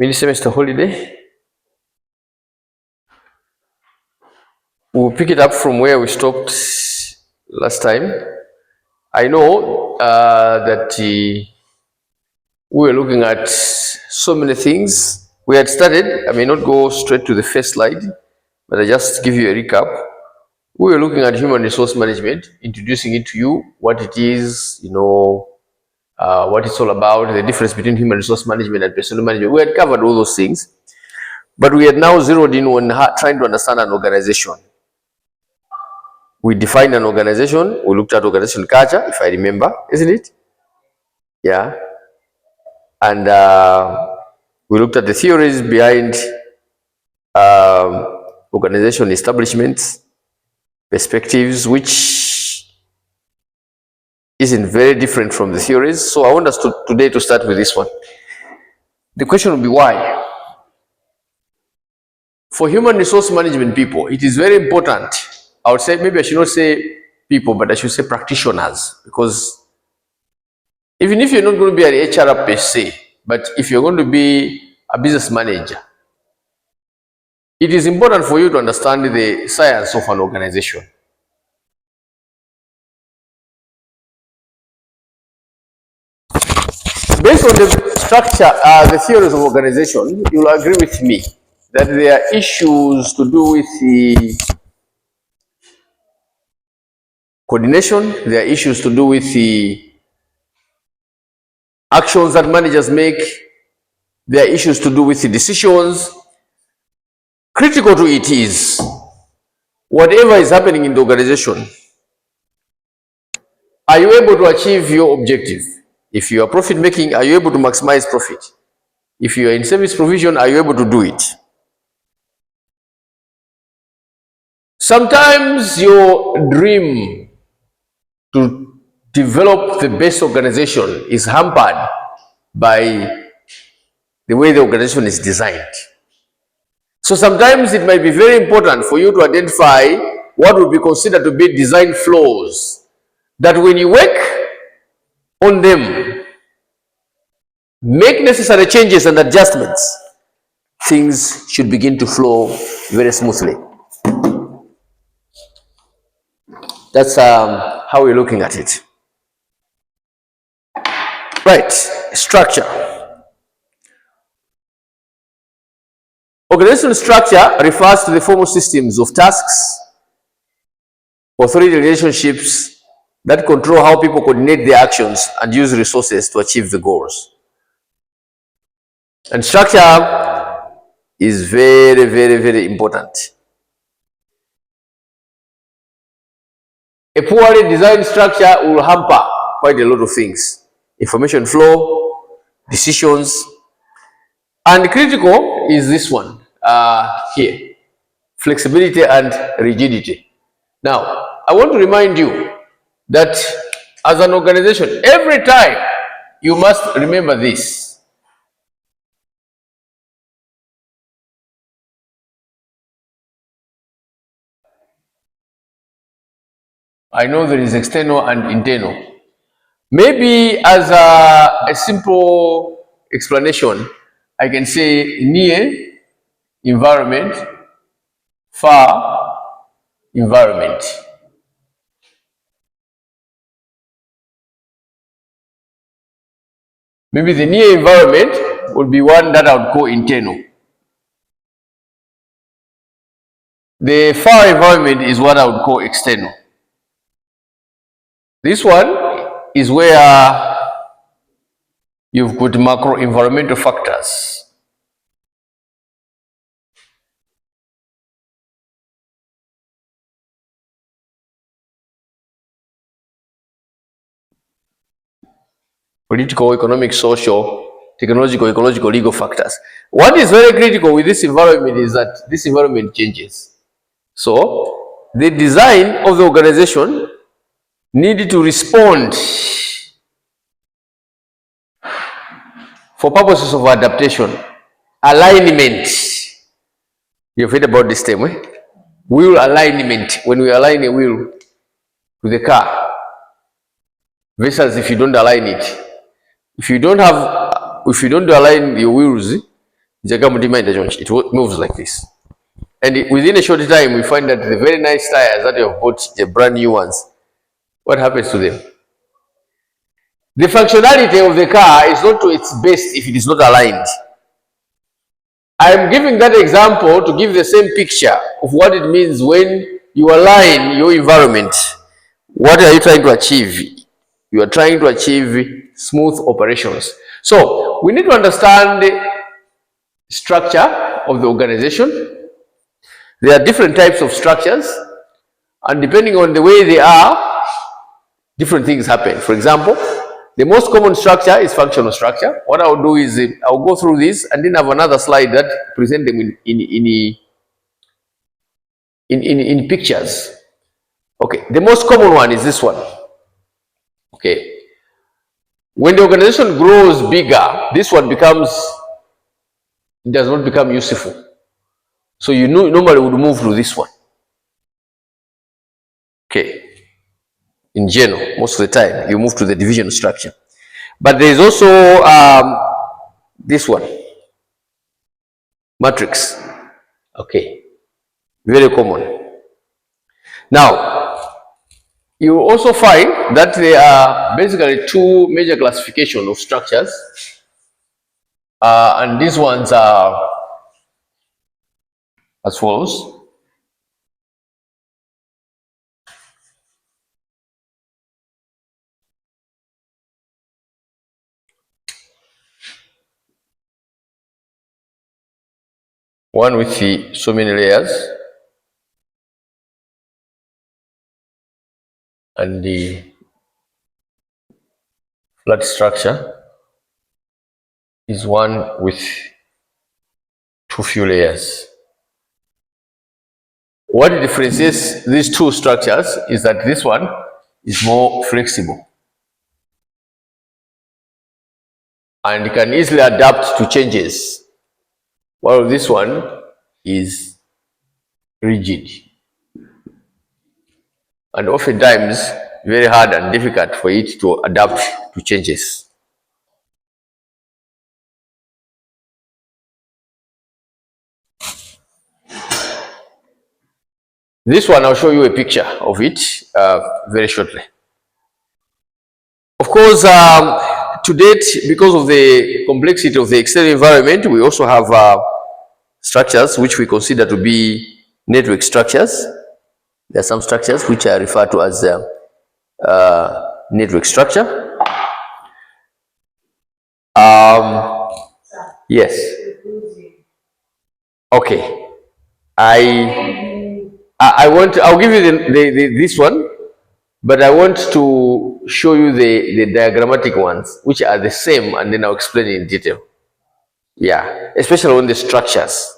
mini semester holiday. We'll pick it up from where we stopped last time. I know that we were looking at so many things. We had started, I may not go straight to the first slide, but I just give you a recap. We were looking at human resource management, introducing it to you, what it is, what it's all about, the difference between human resource management and personnel management. We had covered all those things, but we had now zeroed in on trying to understand an organization. We defined an organization. We looked at organization culture, if I remember, isn't it? Yeah. And we looked at the theories behind organization establishments, perspectives, which isn't very different from the theories. So I want us today to start with this one. The question will be why? For human resource management people, it is very important. I would say, maybe I should not say people, but I should say practitioners, because even if you're not going to be an HR per se, but if you're going to be a business manager, it is important for you to understand the science of an organization. Based on the structure, the theories of organization, you'll agree with me that there are issues to do with the coordination, there are issues to do with the actions that managers make, there are issues to do with the decisions. Critical to it is, whatever is happening in the organization, are you able to achieve your objective? If you are profit making, are you able to maximize profit? If you are in service provision, are you able to do it? Sometimes your dream to develop the best organization is hampered by the way the organization is designed. So sometimes it might be very important for you to identify what would be considered to be design flaws, that when you work on them, make necessary changes and adjustments, things should begin to flow very smoothly. That's how we're looking at it. Right, structure. Organizational structure refers to the formal systems of tasks, authority relationships that control how people coordinate their actions and use resources to achieve the goals. And structure is very, very, very important. A poorly designed structure will hamper quite a lot of things. Information flow, decisions, and critical is this one here, flexibility and rigidity. Now, I want to remind you that as an organization, every time you must remember this. I know there is external and internal. Maybe as a simple explanation, I can say near environment, far environment. Maybe the near environment would be one that I would call internal. The far environment is what I would call external. This one is where you've got macro environmental factors. Political, economic, social, technological, ecological, legal factors. What is very critical with this environment is that this environment changes. So, the design of the organization needed to respond for purposes of adaptation, alignment. You've heard about this term, eh? Wheel alignment. When we align a wheel to the car, versus if you don't align it. If you don't align your wheels it moves like this. And within a short time, we find that the very nice tires that you have bought, the brand new ones, what happens to them? The functionality of the car is not to its best if it is not aligned. I am giving that example to give the same picture of what it means when you align your environment. What are you trying to achieve? You are trying to achieve smooth operations. So we need to understand the structure of the organization. There are different types of structures, and depending on the way they are, different things happen. For example, the most common structure is functional structure. What I'll do is I'll go through this and then have another slide that present them in pictures. Okay, the most common one is this one. Okay, when the organization grows bigger, this one does not become useful. So you normally would move to this one. Okay, in general, most of the time you move to the division structure. But there is also this one, matrix. Okay, very common. Now, you will also find that there are basically two major classifications of structures, and these ones are as follows. One with so many layers, and the flat structure is one with too few layers. What differentiates these two structures is that this one is more flexible and can easily adapt to changes, while this one is rigid and oftentimes very hard and difficult for it to adapt to changes. This one, I'll show you a picture of it very shortly. Of course, to date, because of the complexity of the external environment, we also have structures which we consider to be network structures. There are some structures which are referred to as network structure. Yes. Okay. I'll give you this one, but I want to show you the diagrammatic ones, which are the same, and then I'll explain it in detail. Yeah, especially on the structures.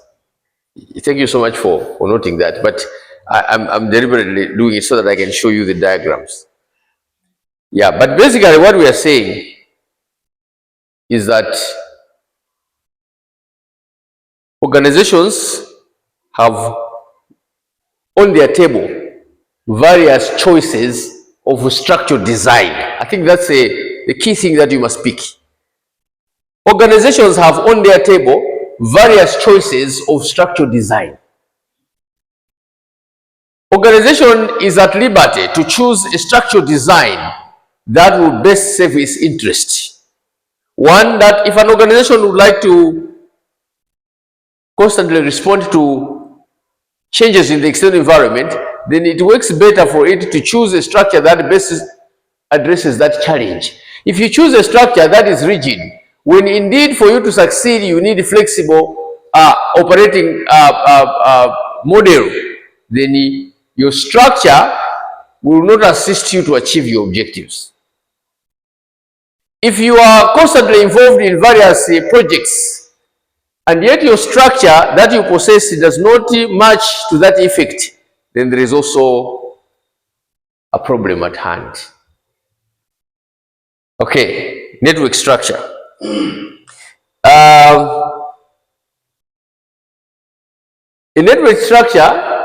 Thank you so much for noting that, but I'm deliberately doing it so that I can show you the diagrams. Yeah, but basically what we are saying is that organizations have on their table various choices of structural design. I think that's the key thing that you must pick. Organizations have on their table various choices of structural design. Organization is at liberty to choose a structural design that will best serve its interest. One, that if an organization would like to constantly respond to changes in the external environment, then it works better for it to choose a structure that best addresses that challenge. If you choose a structure that is rigid, when indeed for you to succeed, you need flexible operating model, then your structure will not assist you to achieve your objectives. If you are constantly involved in various projects, and yet your structure that you possess does not match to that effect, then there is also a problem at hand. Okay, network structure. A network structure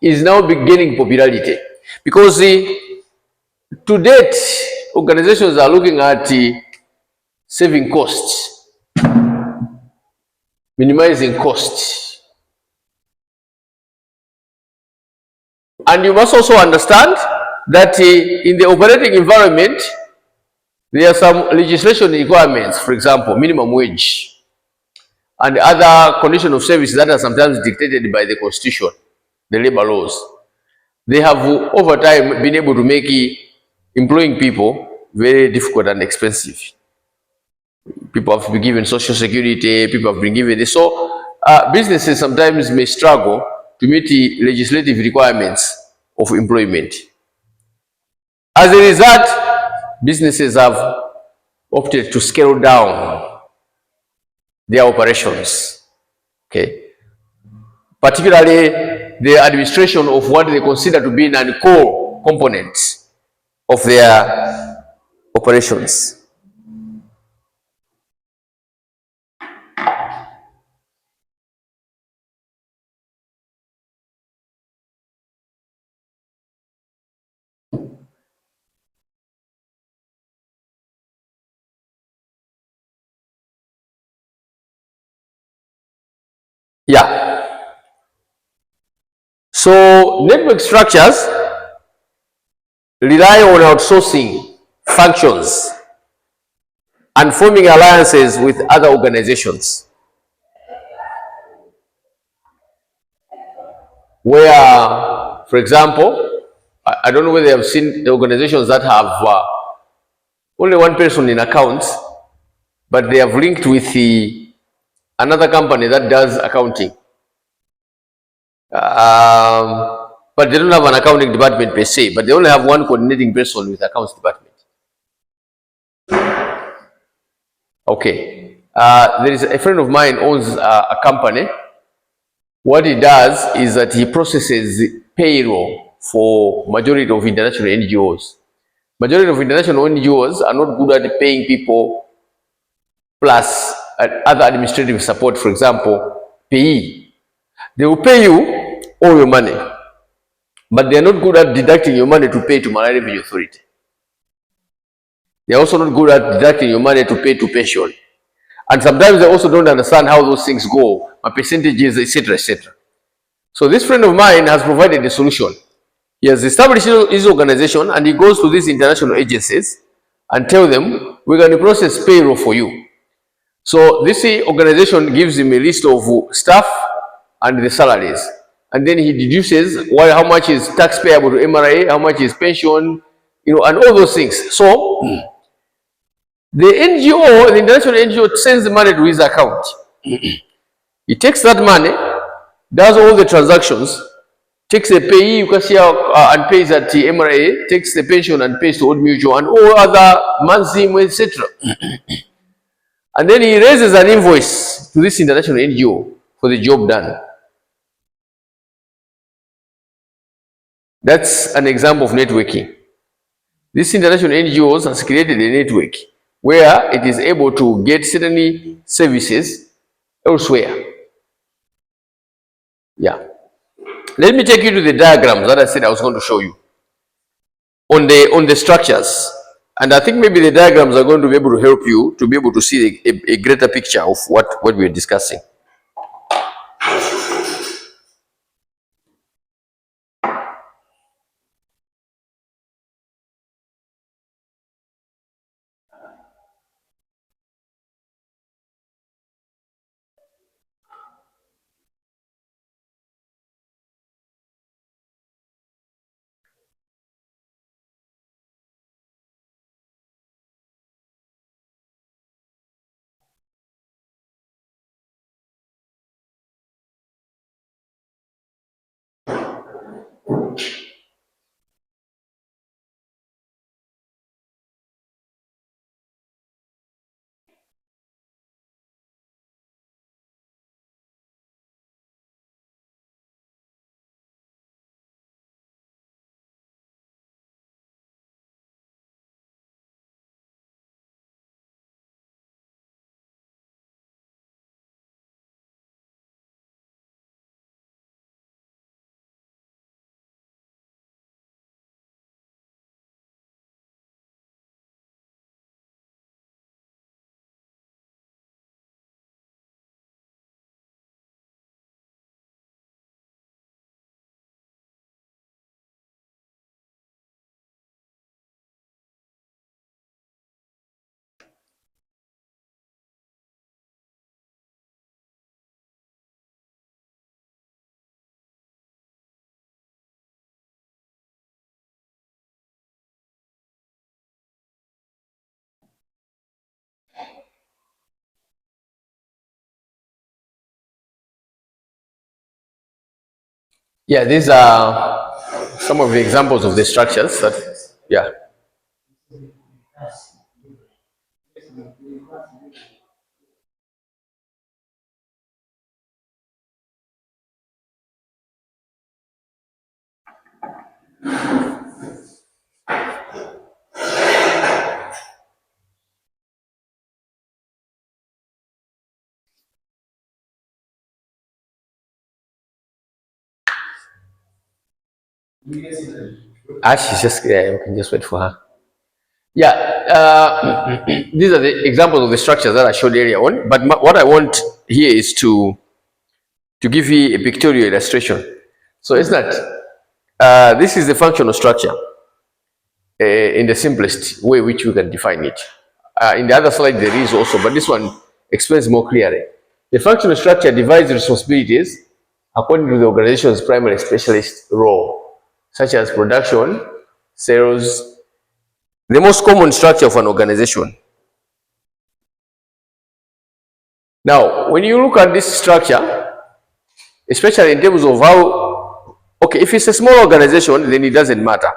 is now gaining popularity because to date, organizations are looking at saving costs. minimizing costs. And you must also understand that in the operating environment, there are some legislation requirements, for example, minimum wage and other conditions of service that are sometimes dictated by the constitution, the labor laws. They have over time been able to make employing people very difficult and expensive. People have been given social security, people have been given this. So businesses sometimes may struggle to meet the legislative requirements of employment. As a result, businesses have opted to scale down their operations. Okay. Particularly the administration of what they consider to be non-core components of their operations. Yeah. So network structures rely on outsourcing functions and forming alliances with other organizations. Where, for example, I don't know whether you have seen the organizations that have only one person in accounts, but they have linked with another company that does accounting. But they don't have an accounting department per se, but they only have one coordinating person with accounts department. Okay. There is a friend of mine owns a company. What he does is that he processes payroll for majority of international NGOs. Majority of international NGOs are not good at paying people plus other administrative support, for example, payee. They will pay you all your money, but they are not good at deducting your money to pay to Malaria Revenue Authority. They are also not good at deducting your money to pay to pension. And sometimes they also don't understand how those things go, percentages, etc., etc. So this friend of mine has provided a solution. He has established his organization and he goes to these international agencies and tell them, we're going to process payroll for you. So this organization gives him a list of staff and the salaries. And then he deduces how much is tax payable to MRA, how much is pension, and all those things. So the NGO, the international NGO, sends the money to his account. He takes that money, does all the transactions, takes the payee and pays at the MRA, takes the pension and pays to Old Mutual and all other Mansim, etc. And then he raises an invoice to this international NGO for the job done. That's an example of networking. This international NGOs has created a network where it is able to get certain services elsewhere. Yeah. Let me take you to the diagrams that I said I was going to show you on the structures. And I think maybe the diagrams are going to be able to help you to be able to see a greater picture of what we're discussing. Yeah, these are some of the examples of the structures that, yeah. She's just, yeah, we can just wait for her. Yeah, these are the examples of the structures that I showed earlier on. But what I want here is to give you a pictorial illustration. So it's not, this is the functional structure in the simplest way which we can define it. In the other slide there is also, but this one explains more clearly. The functional structure divides responsibilities according to the organization's primary specialist role, such as production, sales, the most common structure of an organization. Now, when you look at this structure, especially in terms of how, okay, if it's a small organization, then it doesn't matter.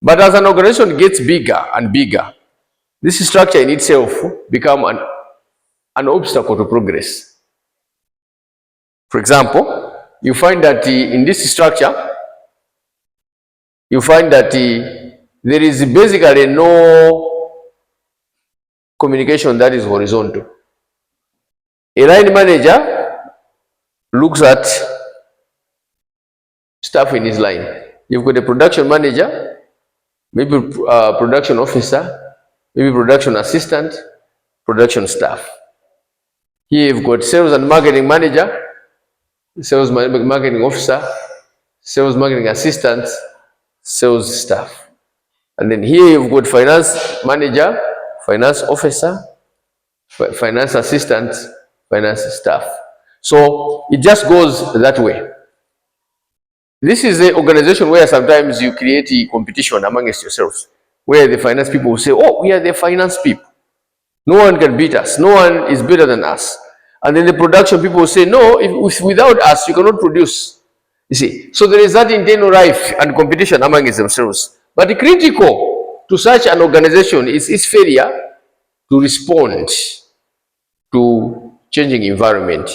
But as an organization gets bigger and bigger, this structure in itself become an obstacle to progress. For example, you find that in this structure, you find that there is basically no communication that is horizontal. A line manager looks at staff in his line. You've got a production manager, maybe production officer, maybe production assistant, production staff. Here you've got sales and marketing manager, sales marketing officer, sales marketing assistant, sales staff. And then here you've got finance manager, finance officer, finance assistant, finance staff. So it just goes that way. This is an organization where sometimes you create a competition amongst yourselves, where the finance people will say, oh, we are the finance people. No one can beat us. No one is better than us. And then the production people will say, no, if without us, you cannot produce. You see, so there is that internal rife and competition amongst themselves. But the critical to such an organization is its failure to respond to changing environment.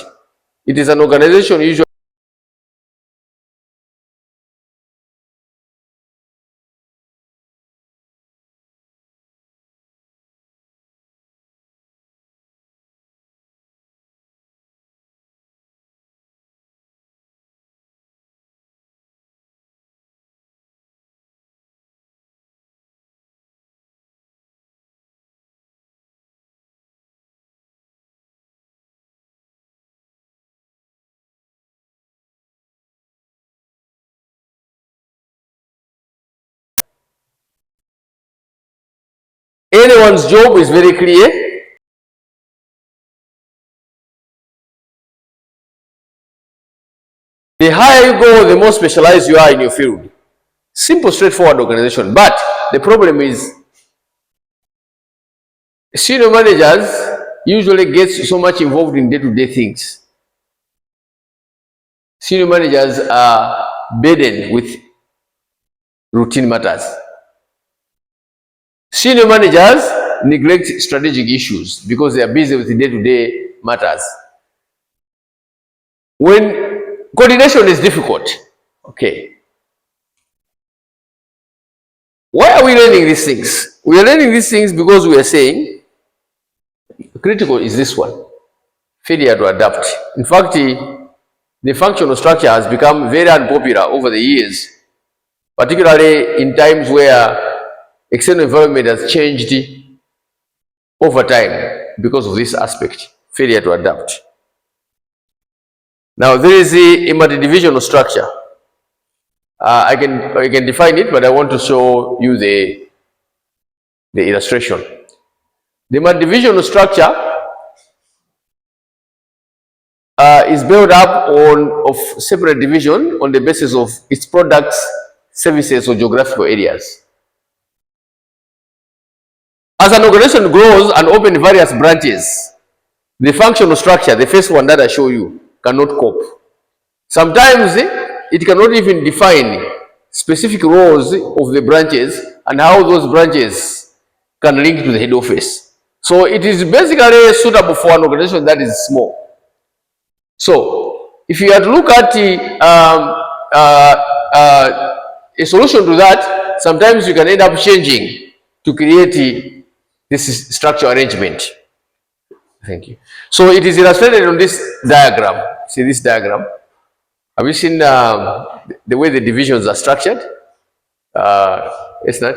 It is an organization usually anyone's job is very clear. The higher you go, the more specialized you are in your field. Simple, straightforward organization. But the problem is senior managers usually get so much involved in day-to-day things. Senior managers are burdened with routine matters. Senior managers neglect strategic issues because they are busy with day-to-day matters. When coordination is difficult, okay. Why are we learning these things? We are learning these things because we are saying critical is this one, failure to adapt. In fact, the functional structure has become very unpopular over the years, particularly in times where external environment has changed over time because of this aspect, failure to adapt. Now there is a multi-divisional structure. I can define it, but I want to show you the illustration. The multi-divisional structure is built up of separate division on the basis of its products, services, or geographical areas. As an organization grows and opens various branches, the functional structure, the first one that I show you, cannot cope. Sometimes it cannot even define specific roles of the branches and how those branches can link to the head office. So it is basically suitable for an organization that is small. So if you had to look at a solution to that, sometimes you can end up changing to create this structure arrangement. Thank you. So it is illustrated on this diagram. See this diagram? Have you seen the way the divisions are structured? It's not?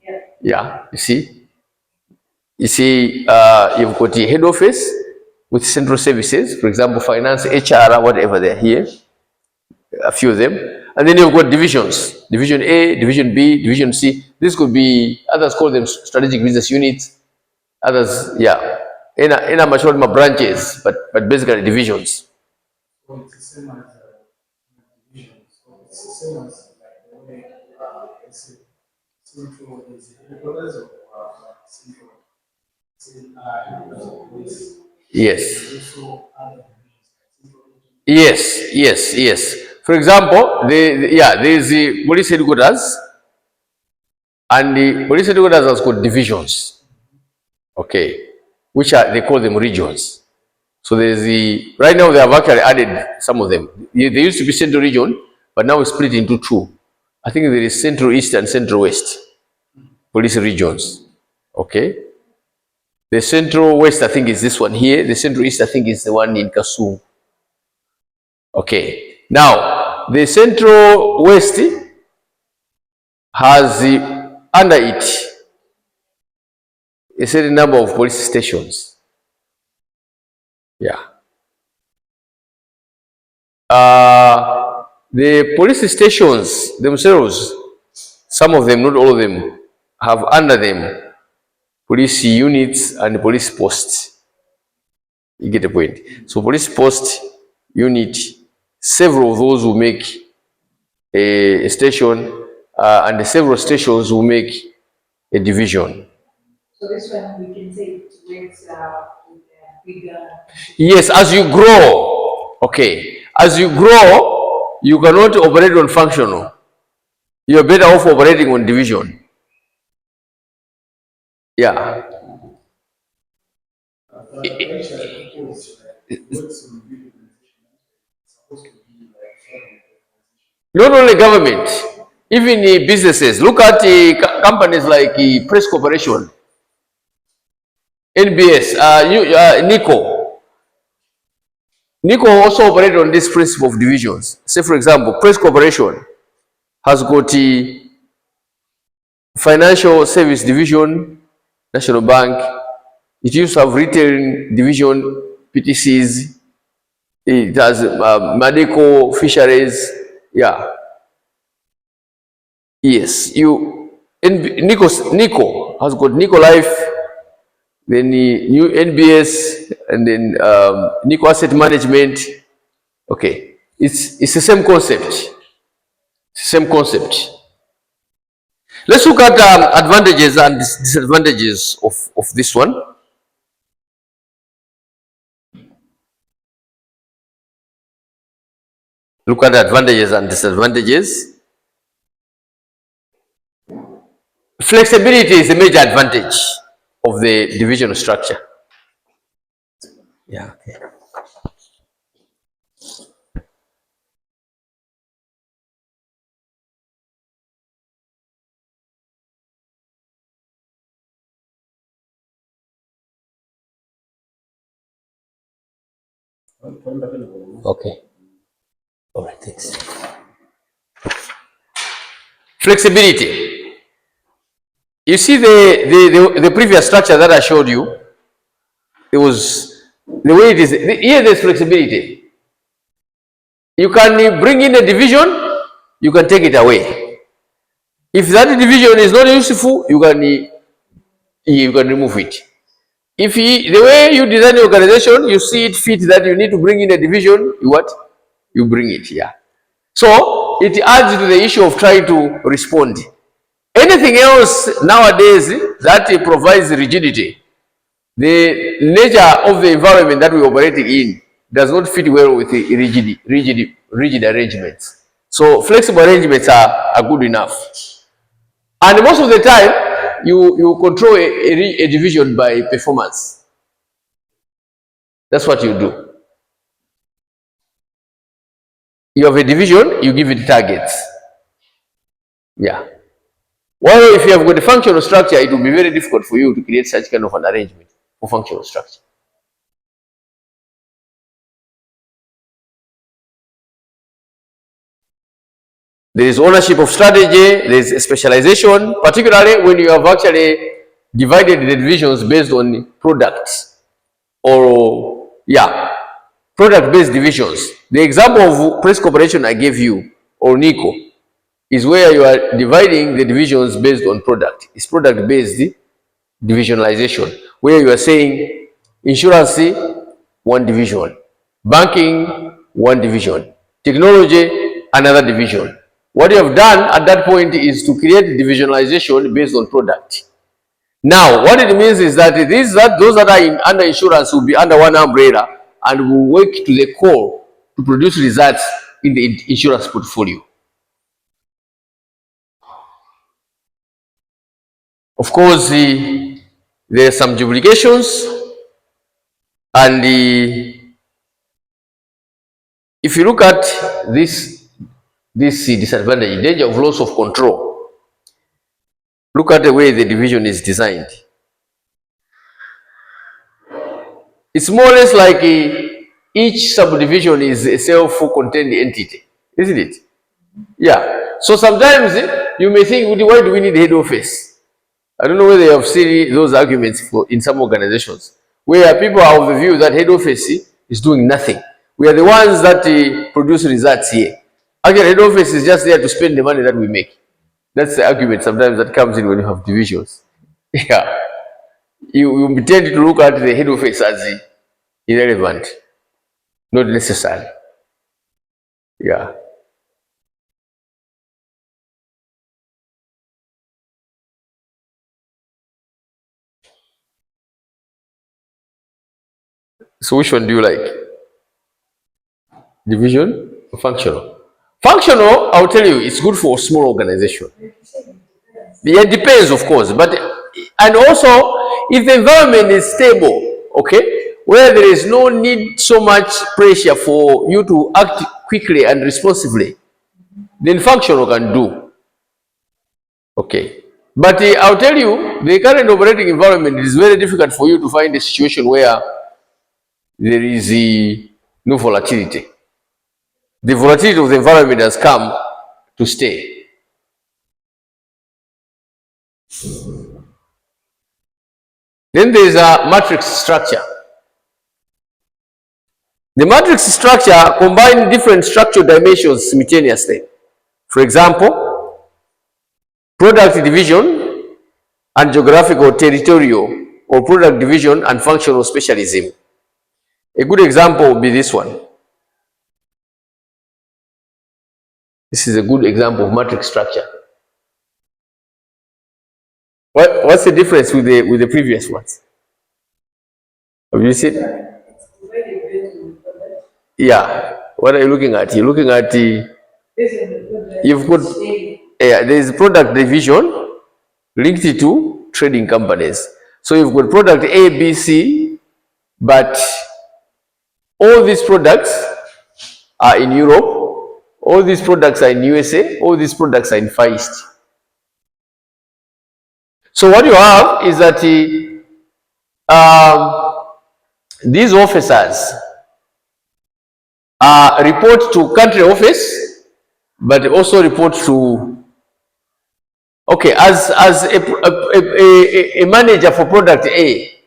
Yeah. Yeah, you see? You see, you've got the head office with central services, for example, finance, HR, whatever they're here, a few of them. And then you've got divisions, Division A, Division B, Division C. This could be, others call them strategic business units, others, yeah, in a much more branches, but basically divisions. So it's the same as divisions. So it's the same as like the way central is headquarters of central. Yes. Yes. For example, there is the police headquarters, and the police headquarters has got divisions. Okay, which they call them regions. So there's right now they have actually added some of them. They used to be Central Region, but now it's split into two. I think there is Central East and Central West police regions. Okay. The Central West, I think, is this one here. The Central East, I think, is the one in Kasumu. Okay. Now, the Central West has under it a certain number of police stations. Yeah. The police stations themselves, some of them, not all of them, have under them police units and police posts. You get the point. So police post unit, several of those will make a station, and several stations will make a division. So this one we can say it makes bigger. Yes, as you grow. Okay. As you grow, you cannot operate on functional. You're better off operating on division. Yeah. Not only government, even businesses. Look at companies like Press Corporation, NBS, NICO. NICO also operates on this principle of divisions. Say, for example, Press Corporation has got Financial Service Division, National Bank. It used to have Retail Division, PTCs. It has medical, fisheries. Yeah. Yes. NICO has got NICO Life, then the new NBS, and then NICO Asset Management. Okay. It's the same concept. Same concept. Let's look at advantages and disadvantages of this one. Look at the advantages and disadvantages. Flexibility is a major advantage of the division structure. Yeah. Okay. Okay. All right, thanks. Flexibility. You see the previous structure that I showed you, it was the way it is. Here there's flexibility. You can bring in a division, you can take it away. If that division is not useful, you can remove it. If the way you design the organization, you see it fit that you need to bring in a division, you bring it, yeah. So it adds to the issue of trying to respond. Anything else nowadays that provides rigidity, the nature of the environment that we're operating in does not fit well with the rigid arrangements. So flexible arrangements are good enough. And most of the time, you control a division by performance. That's what you do. You have a division, you give it targets. Yeah. While if you have got a functional structure, it will be very difficult for you to create such kind of an arrangement for functional structure. There is ownership of strategy, there is specialization, particularly when you have actually divided the divisions based on products or, yeah, product-based divisions. The example of Press Corporation I gave you, or NICO, is where you are dividing the divisions based on product. It's product-based divisionalization, where you are saying insurance, one division, banking, one division, technology, another division. What you have done at that point is to create divisionalization based on product. Now, what it means is that those that are under insurance will be under one umbrella and will work to the core to produce results in the insurance portfolio. Of course, there are some duplications, and if you look at this disadvantage, danger of loss of control, look at the way the division is designed. It's more or less like each subdivision is a self-contained entity, isn't it? Yeah. So sometimes you may think, why do we need head office? I don't know whether you have seen those arguments in some organizations where people are of the view that head office is doing nothing. We are the ones that produce results here. Actually, head office is just there to spend the money that we make. That's the argument sometimes that comes in when you have divisions. Yeah. You tend to look at the head office as irrelevant, not necessary. Yeah. So which one do you like? Division or functional? Functional, I'll tell you, it's good for a small organization. Yeah, it depends, of course. But and also, if the environment is stable, okay, where there is no need so much pressure for you to act quickly and responsibly, then functional can do. Okay. But I'll tell you, the current operating environment is very difficult for you to find a situation where there is no volatility. The volatility of the environment has come to stay. Then there is a matrix structure. The matrix structure combines different structural dimensions simultaneously. For example, product division and geographical, territorial, or product division and functional specialism. A good example would be this one. This is a good example of matrix structure. What's the difference with the previous ones? Have you seen? Yeah. What are you looking at? You're looking at you've got there is product division linked to trading companies. So you've got product A, B, C, but all these products are in Europe. All these products are in USA. All these products are in Far East. So what you have is that these officers report to country office, but also report to, okay, as a manager for product A.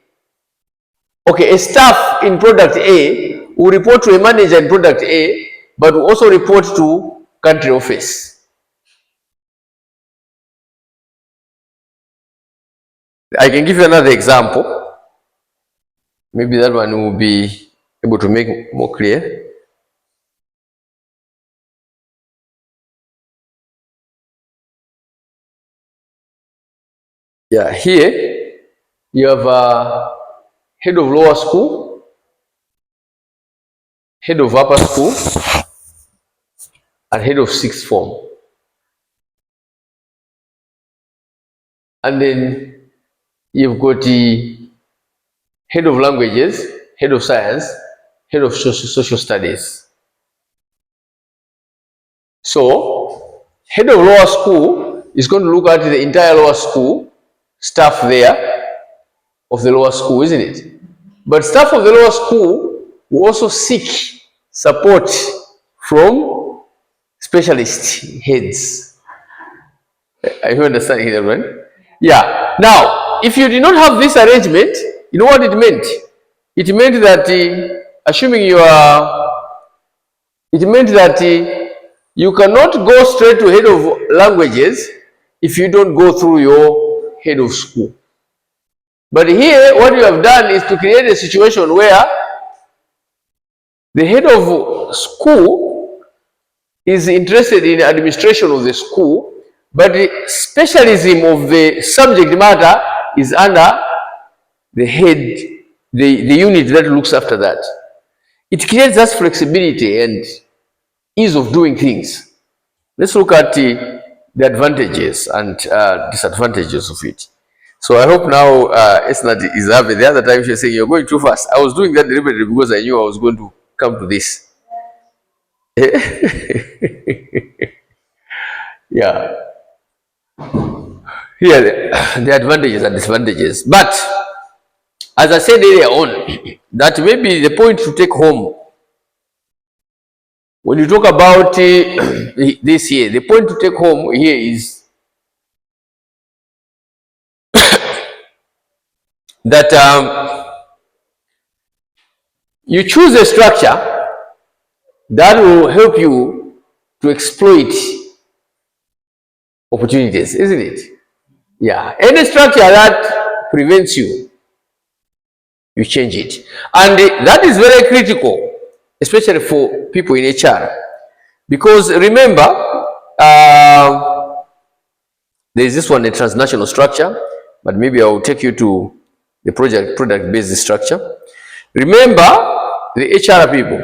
Okay, a staff in product A will report to a manager in product A, but will also report to country office. I can give you another example. Maybe that one will be able to make more clear. Yeah, here you have a head of lower school, head of upper school, and head of sixth form. And then you've got the head of languages, head of science, head of social studies. So, head of lower school is going to look at the entire lower school, staff there of the lower school, isn't it? But staff of the lower school will also seek support from specialist heads. Are you understanding that, right? Yeah. Now, if you did not have this arrangement, you know what it meant? It meant that, you cannot go straight to head of languages if you don't go through your head of school. But here, what you have done is to create a situation where the head of school is interested in administration of the school, but the specialism of the subject matter is under the head, the unit that looks after that. It creates that flexibility and ease of doing things. Let's look at the advantages and disadvantages of it. So I hope now Esnat is happy. The other time she was saying, you're going too fast. I was doing that deliberately because I knew I was going to come to this. Yeah. Here, the advantages and disadvantages. But, as I said earlier on, that may be the point to take home. When you talk about this here, the point to take home here is that you choose a structure that will help you to exploit opportunities, isn't it? Yeah. Any structure that prevents you, you change it. And that is very critical, especially for people in HR. Because remember, there is this one, a transnational structure, but maybe I will take you to the product-based structure. Remember the HR people.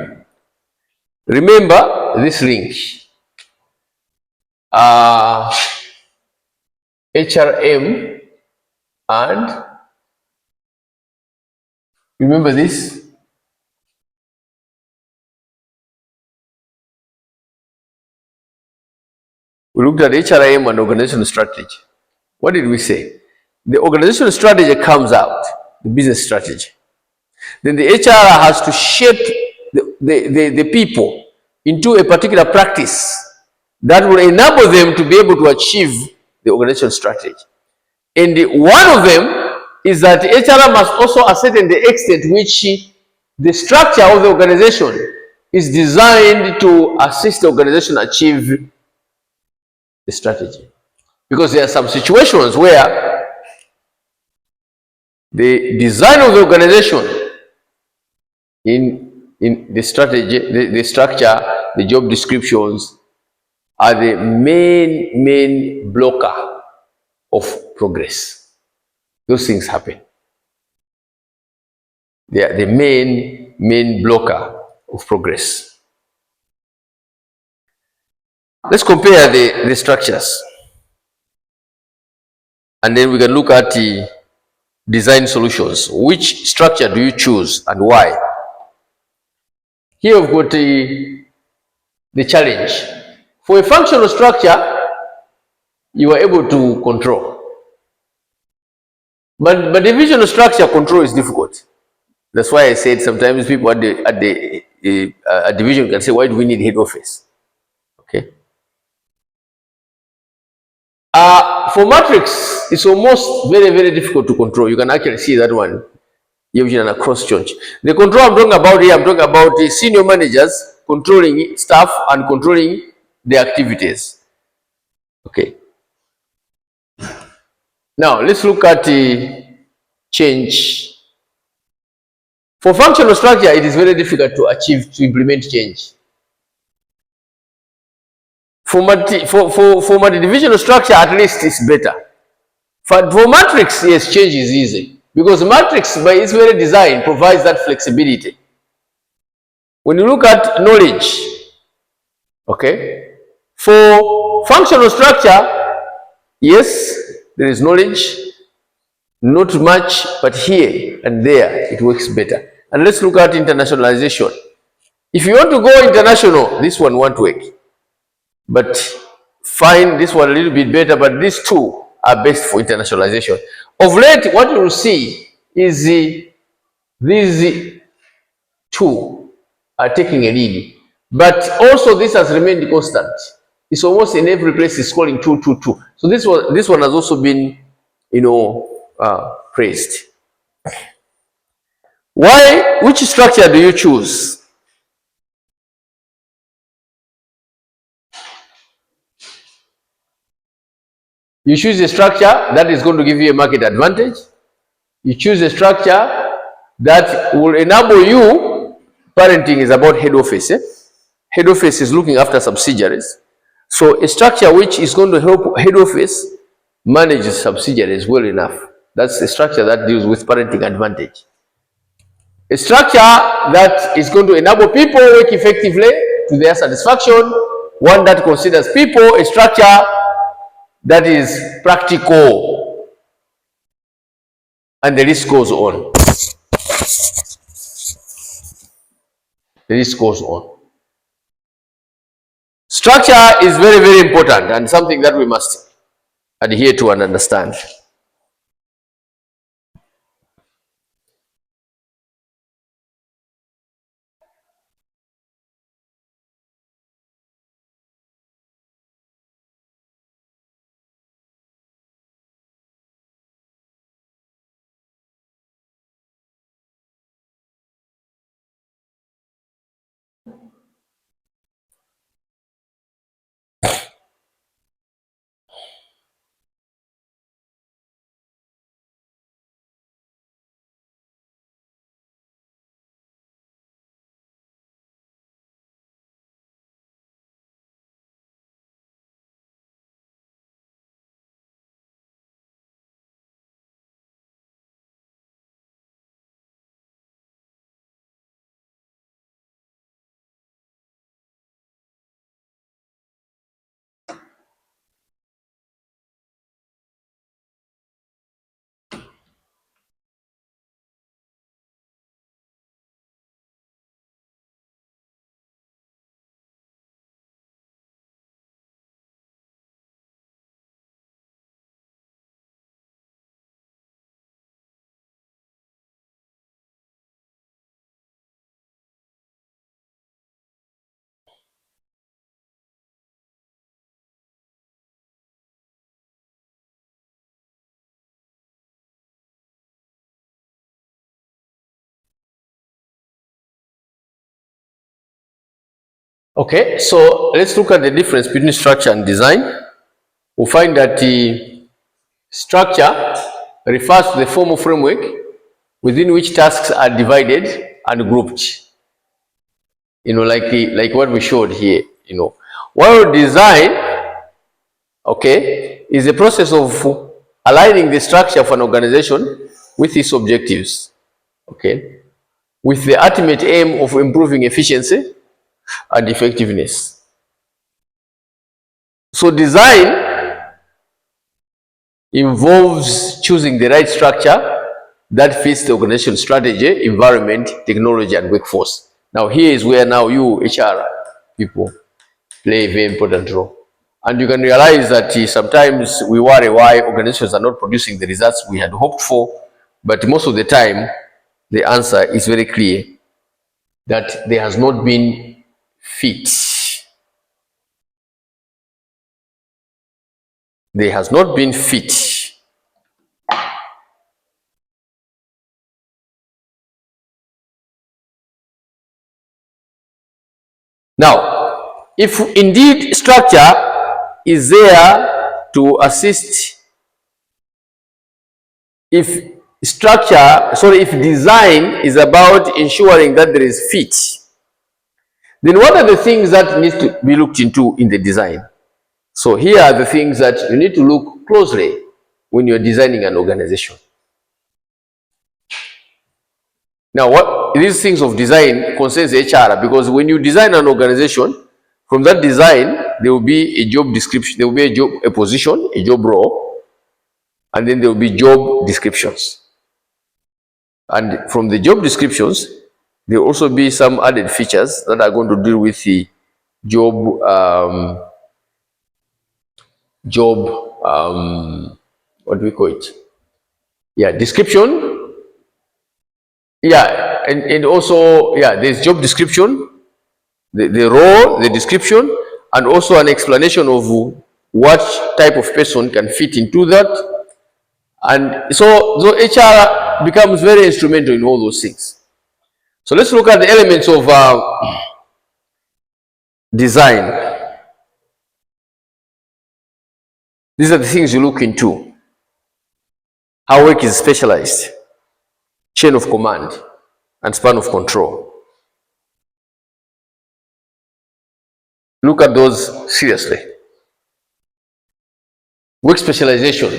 Remember this link. HRM and remember this. We looked at HRM and organizational strategy. What did we say? The organizational strategy comes out, the business strategy. Then the HR has to shape the people into a particular practice that will enable them to be able to achieve the organizational strategy. And one of them is that HR must also ascertain the extent which the structure of the organization is designed to assist the organization achieve the strategy. Because there are some situations where the design of the organization in the strategy, the structure, the job descriptions are the main blocker of progress. Those things happen. They are the main blocker of progress. Let's compare the structures. And then we can look at the design solutions. Which structure do you choose and why? Here we've got the challenge. For a functional structure, you are able to control. But divisional structure control is difficult. That's why I said sometimes people at the division can say, why do we need head office? Okay. For matrix, it's almost very difficult to control. You can actually see that one. You've across church. The control I'm talking about here, I'm talking about the senior managers controlling staff and controlling the activities. Okay. Now let's look at the change. For functional structure, it is very difficult to implement change. For multi-divisional structure, at least it's better. For matrix, yes, change is easy. Because matrix, by its very design, provides that flexibility. When you look at knowledge, okay, For functional structure, yes, there is knowledge, not much, but here and there it works better. And let's look at internationalization. If you want to go international, this one won't work. But find this one a little bit better, but these two are best for internationalization. Of late, what you will see is these two are taking a lead. But also this has remained constant. It's almost in every place it's calling 222. So this one has also been, praised. Why? Which structure do you choose? You choose a structure that is going to give you a market advantage. You choose a structure that will enable you. Parenting is about head office. Head office is looking after subsidiaries. So a structure which is going to help head office manage subsidiaries well enough. That's a structure that deals with parenting advantage. A structure that is going to enable people work effectively to their satisfaction. One that considers people. A structure that is practical. And the list goes on. The list goes on. Structure is very, very important and something that we must adhere to and understand. Okay, so let's look at the difference between structure and design. We'll find that the structure refers to the formal framework within which tasks are divided and grouped. Like what we showed here. While design, okay, is a process of aligning the structure of an organization with its objectives. Okay, with the ultimate aim of improving efficiency and effectiveness. So design involves choosing the right structure that fits the organization strategy, environment, technology, and workforce. Now here is where now you HR people play a very important role. And you can realize that sometimes we worry why organizations are not producing the results we had hoped for, but most of the time the answer is very clear, that there has not been fit. There has not been fit. Now, if indeed structure is there to assist, if design is about ensuring that there is fit, then what are the things that need to be looked into in the design? So here are the things that you need to look closely when you're designing an organization. Now, what these things of design concerns HR, because when you design an organization, from that design, there will be a job description, there will be a position, a job role, and then there will be job descriptions. And from the job descriptions, there will also be some added features that are going to deal with the job what do we call it? Yeah, description. Yeah, and also, yeah, there's job description, the role, the description, and also an explanation of what type of person can fit into that. And so HR becomes very instrumental in all those things. So let's look at the elements of design. These are the things you look into. How work is specialized, chain of command, and span of control. Look at those seriously. Work specialization,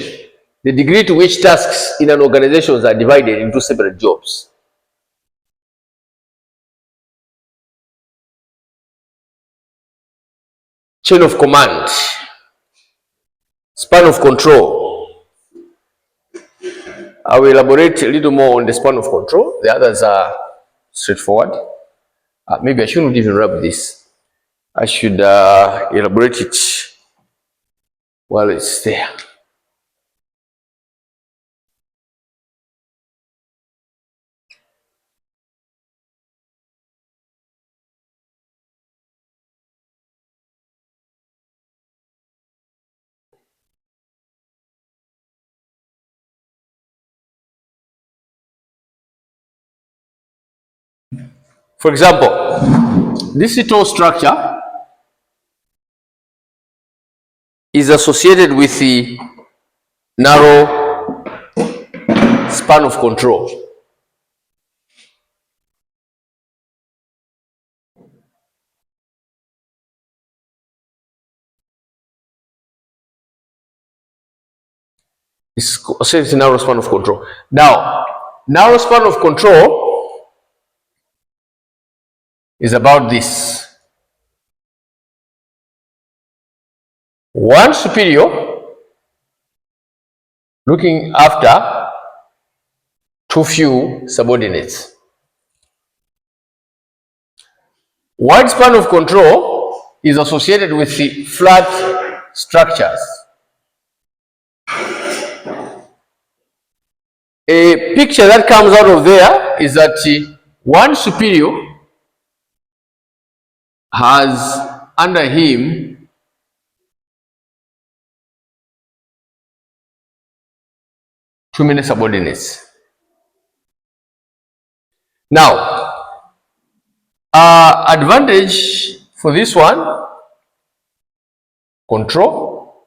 the degree to which tasks in an organization are divided into separate jobs. Chain of command, span of control. I will elaborate a little more on the span of control. The others are straightforward. Maybe I shouldn't even rub this. I should elaborate it while it's there. For example, this little structure is associated with the narrow span of control. It's associated with the narrow span of control. Now, narrow span of control is about this. One superior looking after too few subordinates. Wide span of control is associated with the flat structures. A picture that comes out of there is that one superior has under him too many subordinates. Now, advantage for this one, control.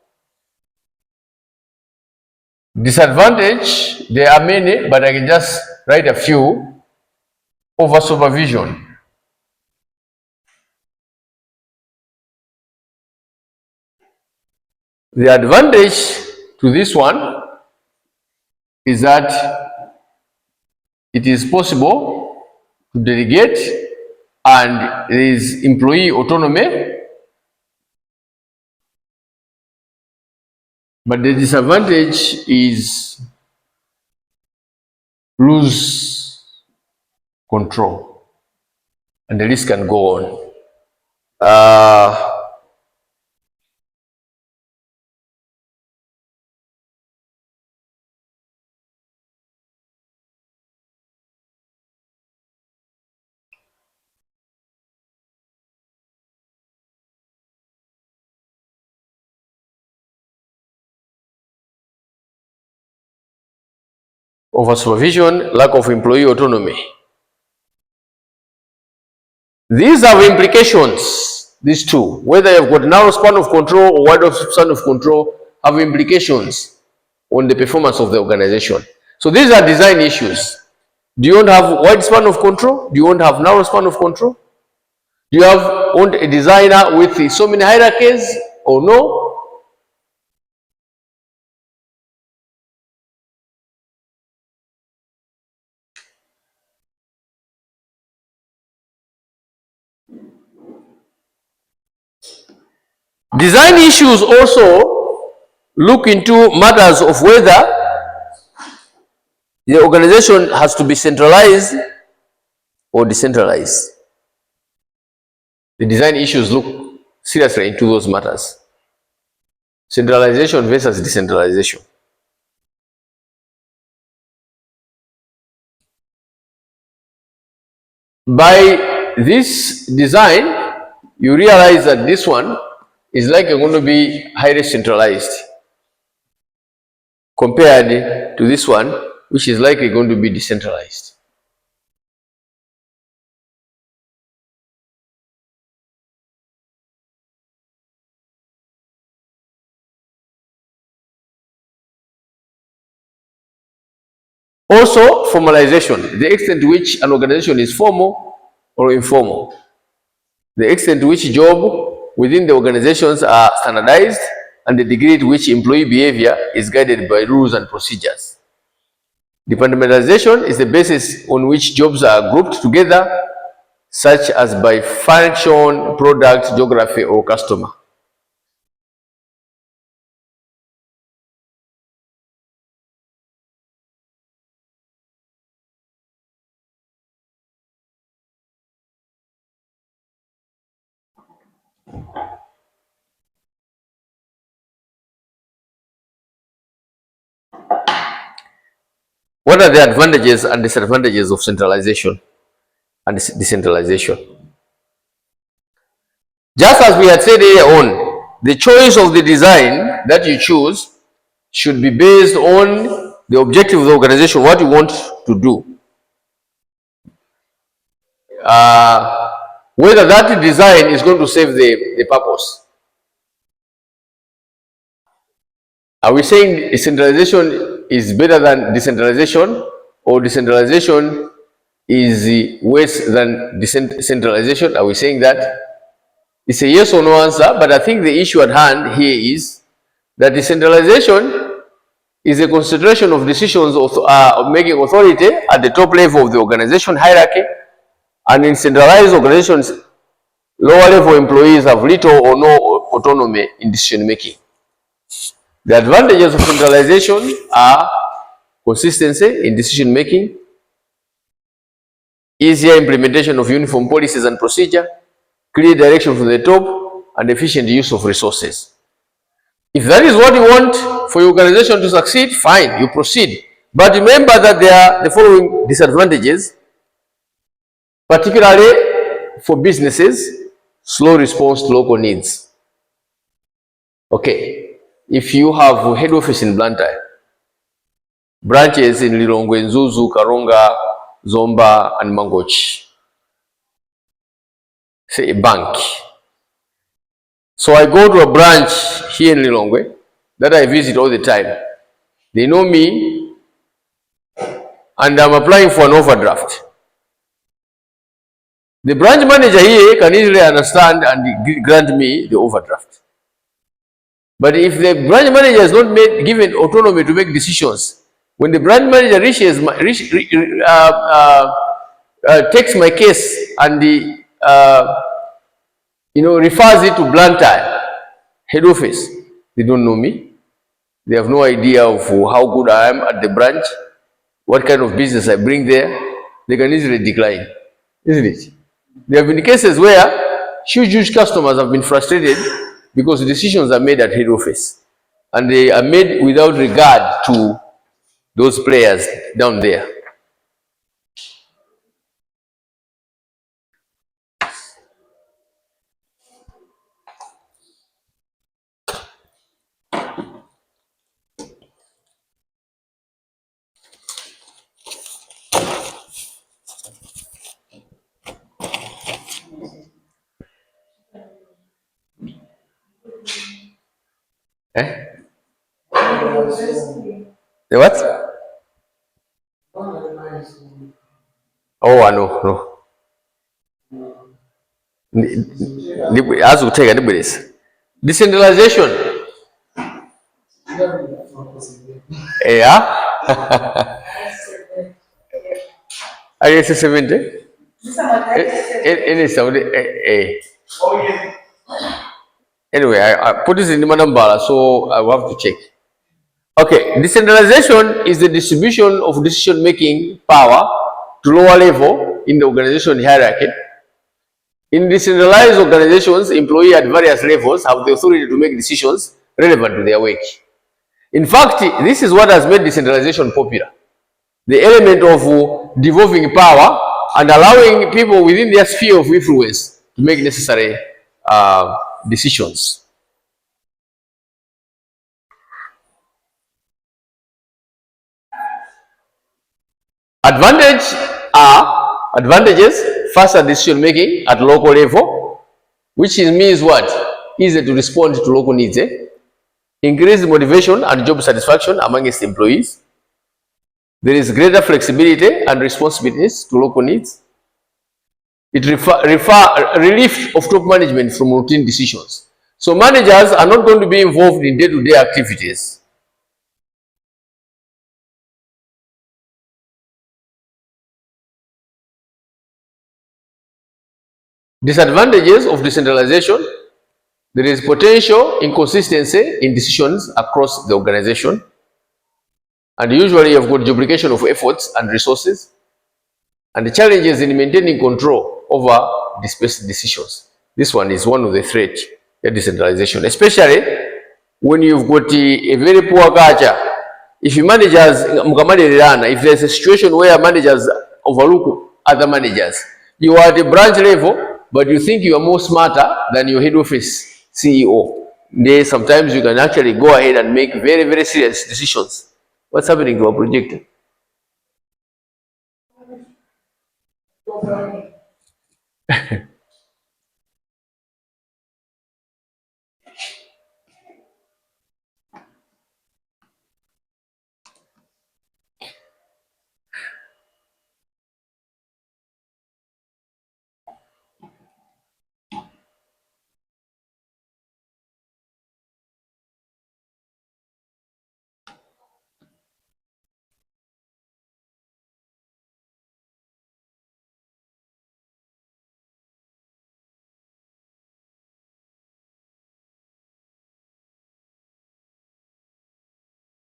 Disadvantage, there are many, but I can just write a few. Over supervision. The advantage to this one is that it is possible to delegate and there is employee autonomy. But the disadvantage is lose control and the list can go on. Over supervision, lack of employee autonomy. These have implications, these two, whether you've got narrow span of control or wide span of control, have implications on the performance of the organization. So these are design issues. Do you want to have wide span of control? Do you want to have narrow span of control? Do you want a designer with so many hierarchies or no? Design issues also look into matters of whether the organization has to be centralized or decentralized. The design issues look seriously into those matters. Centralization versus decentralization. By this design, you realize that this one is likely going to be highly centralized compared to this one, which is likely going to be decentralized. Also, formalization, the extent to which an organization is formal or informal, the extent to which job within the organizations are standardized, and the degree to which employee behavior is guided by rules and procedures. Departmentalization is the basis on which jobs are grouped together, such as by function, product, geography, or customer. What are the advantages and disadvantages of centralization and decentralization? Just as we had said earlier on, the choice of the design that you choose should be based on the objective of the organization, what you want to do. Whether that design is going to serve the purpose. Are we saying centralization is better than decentralization, or decentralization is worse than decentralization? Are we saying that? It's a yes or no answer, but I think the issue at hand here is that decentralization is a concentration of decisions of making authority at the top level of the organization hierarchy, and in centralized organizations, lower level employees have little or no autonomy in decision making. The advantages of centralization are consistency in decision making, easier implementation of uniform policies and procedure, clear direction from the top, and efficient use of resources. If that is what you want for your organization to succeed, fine, you proceed. But remember that there are the following disadvantages, particularly for businesses: slow response to local needs. Okay. If you have a head office in Blantyre, branches in Lilongwe, Nzuzu, Karonga, Zomba, and Mangochi, say a bank. So I go to a branch here in Lilongwe that I visit all the time. They know me, and I'm applying for an overdraft. The branch manager here can easily understand and grant me the overdraft. But if the branch manager is not given autonomy to make decisions, when the branch manager takes my case and refers it to Blantyre head office, they don't know me. They have no idea of how good I am at the branch, what kind of business I bring there. They can easily decline, isn't it? There have been cases where huge customers have been frustrated because decisions are made at head office, and they are made without regard to those players down there. The what? Oh, I know, no. As we take it, decentralization. Yeah. I guess 70. Any somebody. Anyway, I put this in Manambala, so I will have to check. Okay, decentralization is the distribution of decision-making power to lower level in the organization hierarchy. In decentralized organizations, employees at various levels have the authority to make decisions relevant to their work. In fact, this is what has made decentralization popular. The element of devolving power and allowing people within their sphere of influence to make necessary decisions. Advantages, faster decision making at local level, which means what? Easier to respond to local needs. Increased motivation and job satisfaction amongst employees. There is greater flexibility and responsibilities to local needs. It relief of top management from routine decisions. So managers are not going to be involved in day-to-day activities. Disadvantages of decentralization: there is potential inconsistency in decisions across the organization, and usually you've got duplication of efforts and resources, and the challenges in maintaining control over dispersed decisions. This one is one of the threats of decentralization, especially when you've got a very poor culture. If you managers, if there's a situation where managers overlook other managers, you are at a branch level, but you think you are more smarter than your head office CEO. Then sometimes you can actually go ahead and make very, very serious decisions. What's happening to our project?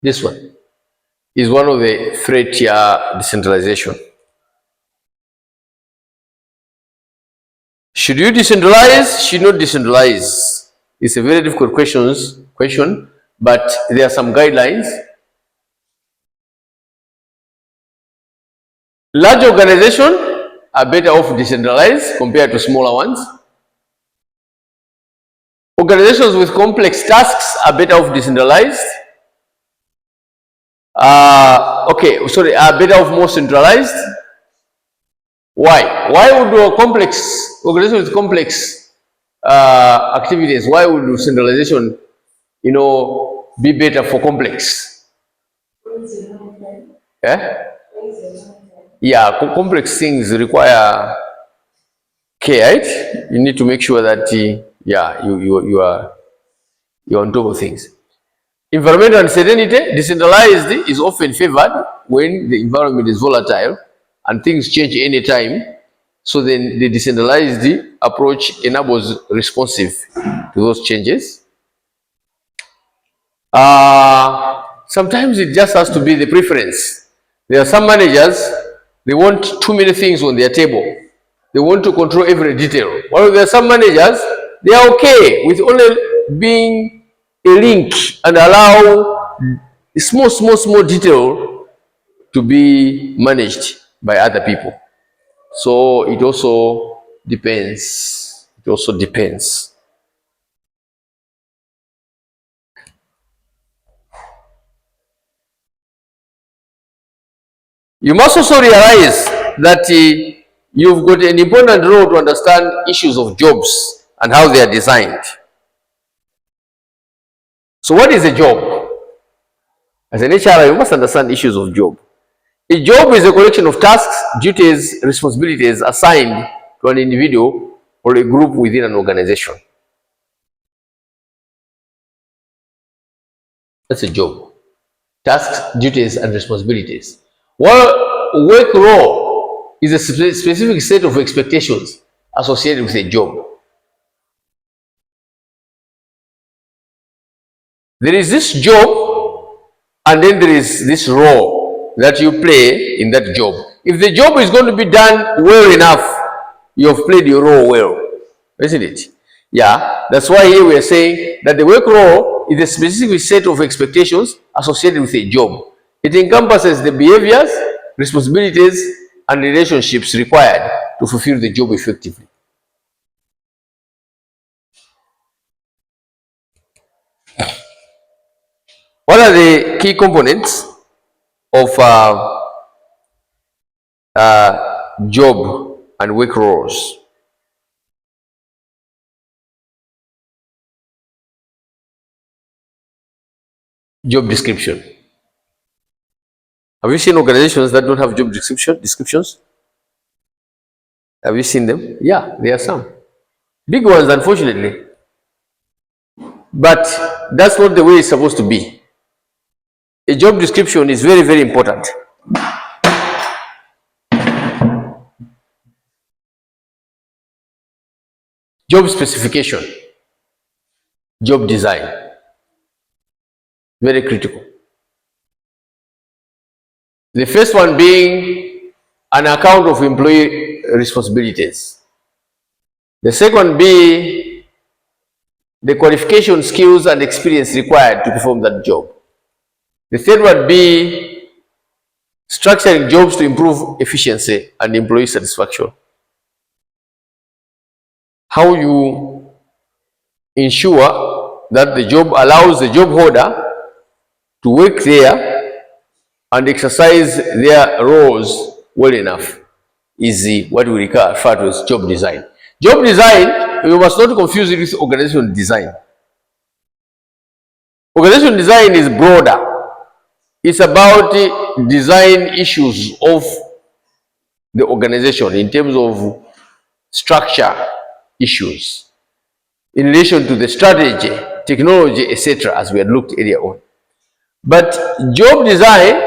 This one is one of the threats here, decentralization. Should you decentralize? Should not decentralize? It's a very difficult question, but there are some guidelines. Large organizations are better off decentralized compared to smaller ones. Organizations with complex tasks are better off decentralized. Are better off more centralized. Why? Why would a complex organization with complex activities? Why would centralization, be better for complex? Yeah, complex things require care, right? You need to make sure that you are on top of things. Environmental uncertainty, decentralized is often favored when the environment is volatile and things change anytime. So then the decentralized approach enables responsive to those changes. Sometimes it just has to be the preference. There are some managers, they want too many things on their table. They want to control every detail. While there are some managers, they are okay with only being a link and allow small detail to be managed by other people. So it also depends. It also depends. You must also realize that you've got an important role to understand issues of jobs and how they are designed. So what is a job? As an HR, you must understand issues of job. A job is a collection of tasks, duties, responsibilities assigned to an individual or a group within an organization. That's a job. Tasks, duties, and responsibilities. While work role is a specific set of expectations associated with a job. There is this job, and then there is this role that you play in that job. If the job is going to be done well enough, you have played your role well, isn't it? Yeah, that's why here we are saying that the work role is a specific set of expectations associated with a job. It encompasses the behaviors, responsibilities, and relationships required to fulfill the job effectively. What are the key components of job and work roles? Job description. Have you seen organizations that don't have job descriptions? Have you seen them? Yeah, there are some. Big ones, unfortunately. But that's not the way it's supposed to be. A job description is very, very important. Job specification, job design, very critical. The first one being an account of employee responsibilities. The second be the qualification, skills, and experience required to perform that job. The third one be structuring jobs to improve efficiency and employee satisfaction. How you ensure that the job allows the job holder to work there and exercise their roles well enough is what we refer to as job design. Job design, you must not confuse it with organizational design. Organizational design is broader. It's about design issues of the organization in terms of structure issues in relation to the strategy, technology, etc., as we had looked earlier on. But job design,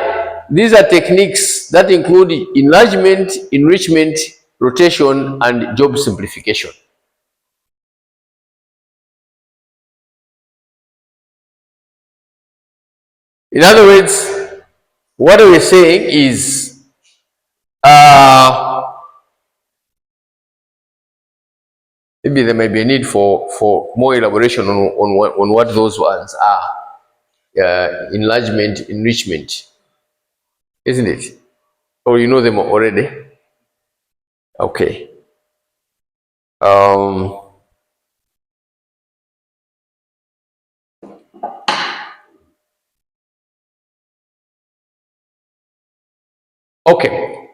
these are techniques that include enlargement, enrichment, rotation, and job simplification. In other words, what we're saying is maybe there may be a need for more elaboration on what those ones are. Enlargement, enrichment, isn't it? Or you know them already? Okay. Okay.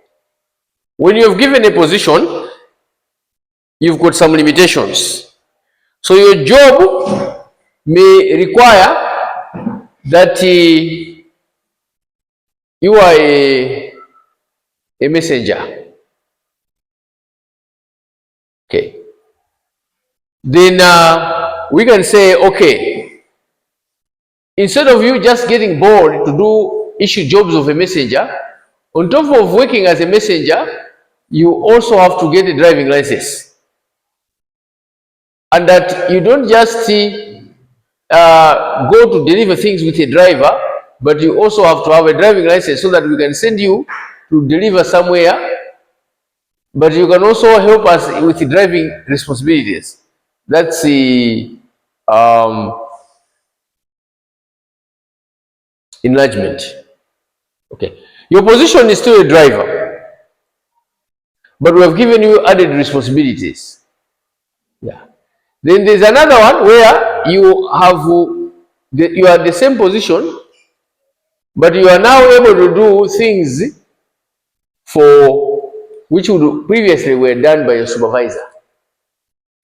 When you have given a position, you've got some limitations. So your job may require that you are a messenger. Okay. Then we can say, okay, instead of you just getting bored to issue jobs of a messenger, on top of working as a messenger, you also have to get a driving license. And that you don't just go to deliver things with a driver, but you also have to have a driving license so that we can send you to deliver somewhere, but you can also help us with the driving responsibilities. That's the enlargement. Okay. Your position is still a driver, but we have given you added responsibilities. Yeah. Then there's another one where you are the same position, but you are now able to do things for which would previously were done by your supervisor.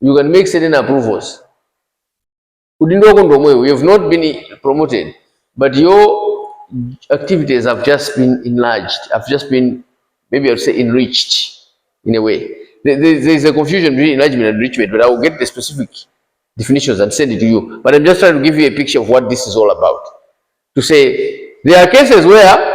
You can make certain approvals. You have not been promoted, but your activities have just been enlarged, have just been, maybe I'll say, enriched in a way. There's a confusion between enlargement and enrichment, but I will get the specific definitions and send it to you. But I'm just trying to give you a picture of what this is all about. To say, there are cases where